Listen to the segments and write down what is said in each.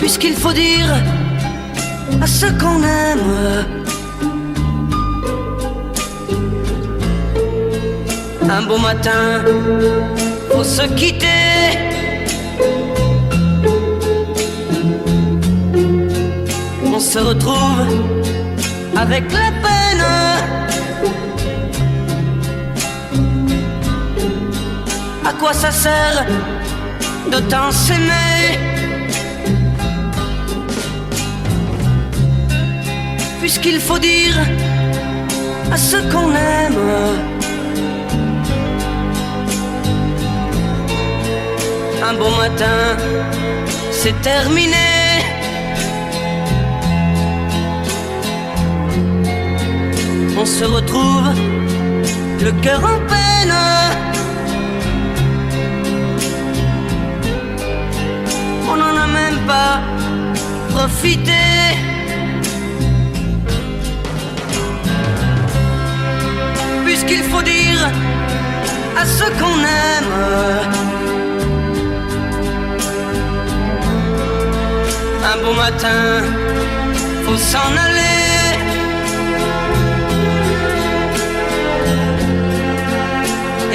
puisqu'il faut dire à ceux qu'on aime un beau matin, faut se quitter. On se retrouve avec la peine. À quoi ça sert de tant s'aimer? Puisqu'il faut dire à ceux qu'on aime un beau matin, c'est terminé. On se retrouve le cœur en peine. On n'en a même pas profité. Puisqu'il faut dire à ceux qu'on aime un beau matin, faut s'en aller.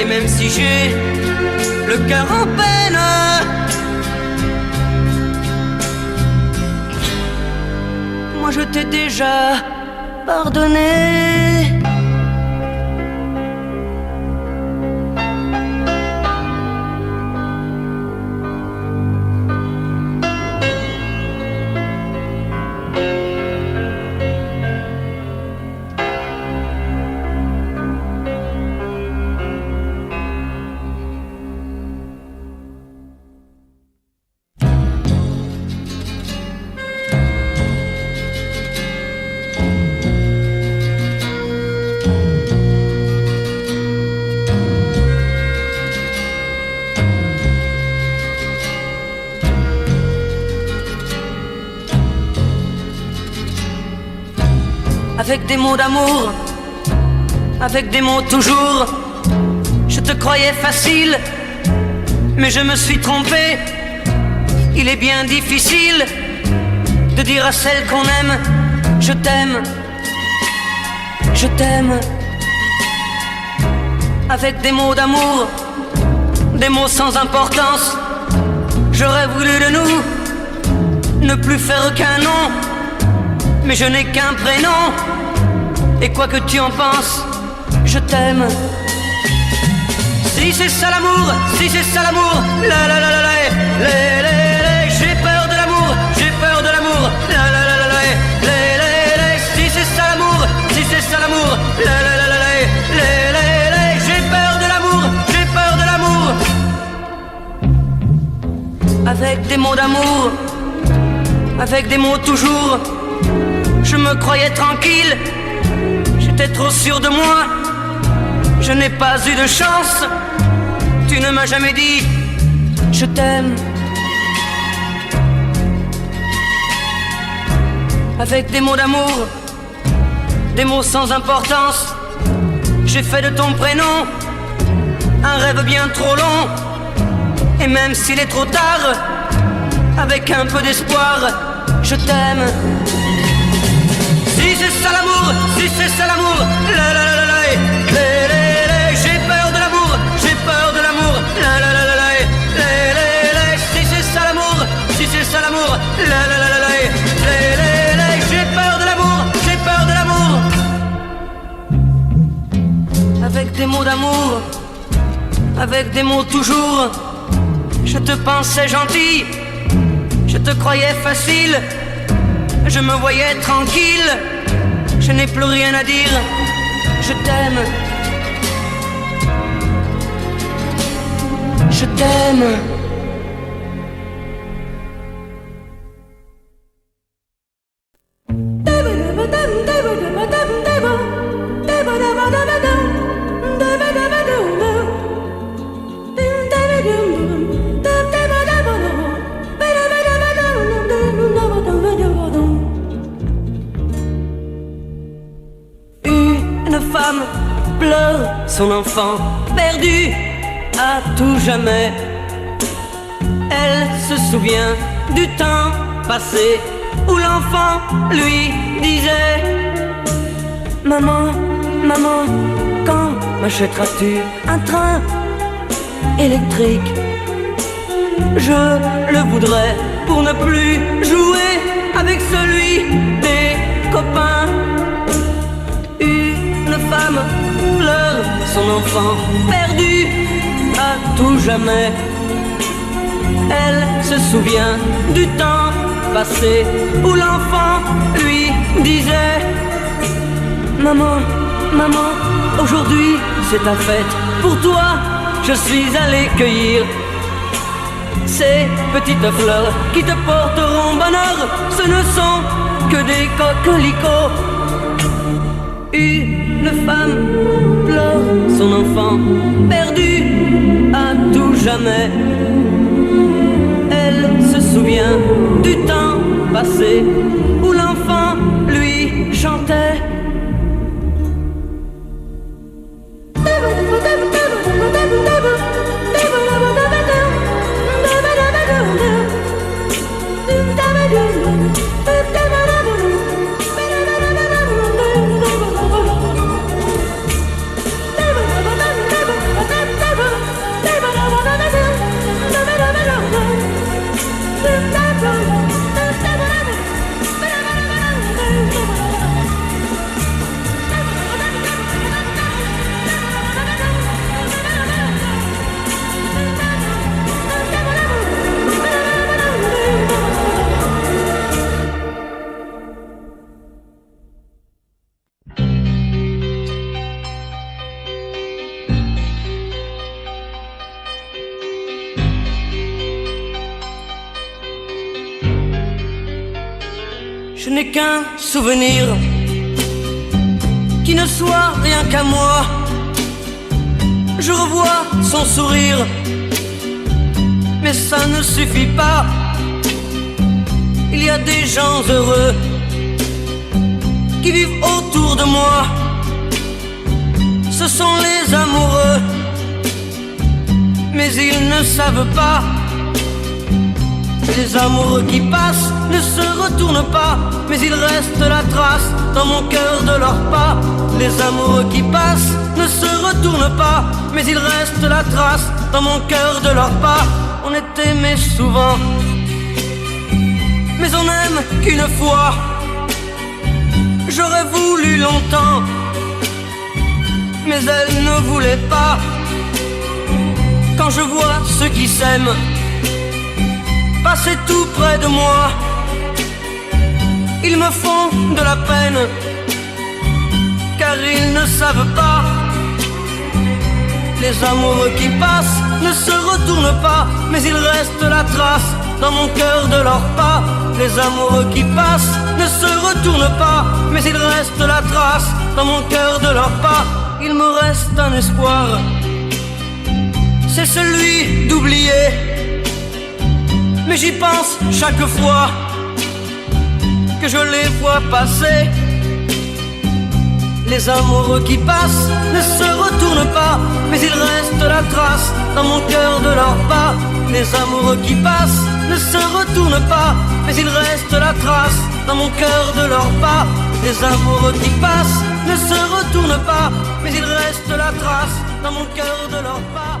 Et même si j'ai le cœur en peine, moi je t'ai déjà pardonné. Avec des mots d'amour, avec des mots toujours, je te croyais facile, mais je me suis trompé. Il est bien difficile de dire à celle qu'on aime, je t'aime, je t'aime. Avec des mots d'amour, des mots sans importance, j'aurais voulu de nous ne plus faire qu'un nom, mais je n'ai qu'un prénom. Et quoi que tu en penses, je t'aime. Si c'est ça l'amour, si c'est ça l'amour, la la la la la, j'ai peur de l'amour, j'ai peur de l'amour, la la la la la, si c'est ça l'amour, si c'est ça l'amour, la la la la la, j'ai peur de l'amour, j'ai peur de l'amour. Avec des mots d'amour, avec des mots toujours, je me croyais tranquille, j'étais trop sûr de moi. Je n'ai pas eu de chance, tu ne m'as jamais dit je t'aime. Avec des mots d'amour, des mots sans importance, j'ai fait de ton prénom un rêve bien trop long. Et même s'il est trop tard, avec un peu d'espoir, je t'aime. Si c'est ça l'amour, si c'est ça l'amour, la la la la la, j'ai peur de l'amour, j'ai peur de l'amour, la la la la la, si c'est ça l'amour, si c'est ça l'amour, la la la la la, j'ai peur de l'amour, j'ai peur de l'amour. Avec des mots d'amour, avec des mots toujours, je te pensais gentil, je te croyais facile, je me voyais tranquille, je n'ai plus rien à dire, je t'aime, je t'aime. Femme pleure son enfant perdu à tout jamais. Elle se souvient du temps passé, où l'enfant lui disait: Maman, maman, quand m'achèteras-tu un train électrique? Je le voudrais pour ne plus jouer avec celui des copains. Une femme pleure son enfant perdu à tout jamais. Elle se souvient du temps passé où l'enfant lui disait: Maman, maman, aujourd'hui c'est ta fête. Pour toi, je suis allé cueillir ces petites fleurs qui te porteront bonheur. Ce ne sont que des coquelicots. Une femme pleure son enfant perdu à tout jamais. Elle se souvient du temps passé où l'enfant lui chantait: Je n'ai qu'un souvenir qui ne soit rien qu'à moi. Je revois son sourire, mais ça ne suffit pas. Il y a des gens heureux qui vivent autour de moi. Ce sont les amoureux, mais ils ne savent pas. Les amoureux qui passent ne se retournent pas, mais il reste la trace dans mon cœur de leurs pas. Les amoureux qui passent ne se retournent pas, mais il reste la trace dans mon cœur de leurs pas. On est aimé souvent, mais on n'aime qu'une fois. J'aurais voulu longtemps, mais elle ne voulait pas. Quand je vois ceux qui s'aiment passer tout près de moi, ils me font de la peine, car ils ne savent pas. Les amoureux qui passent ne se retournent pas, mais il reste la trace dans mon cœur de leurs pas. Les amoureux qui passent ne se retournent pas, mais il reste la trace dans mon cœur de leurs pas. Il me reste un espoir, c'est celui d'oublier. Mais j'y pense chaque fois que je les vois passer. Les amoureux qui passent ne se retournent pas, mais il reste la trace dans mon cœur de leurs pas. Les amoureux qui passent ne se retournent pas, mais il reste la trace dans mon cœur de leurs pas. Les amoureux qui passent ne se retournent pas, mais il reste la trace dans mon cœur de leurs pas.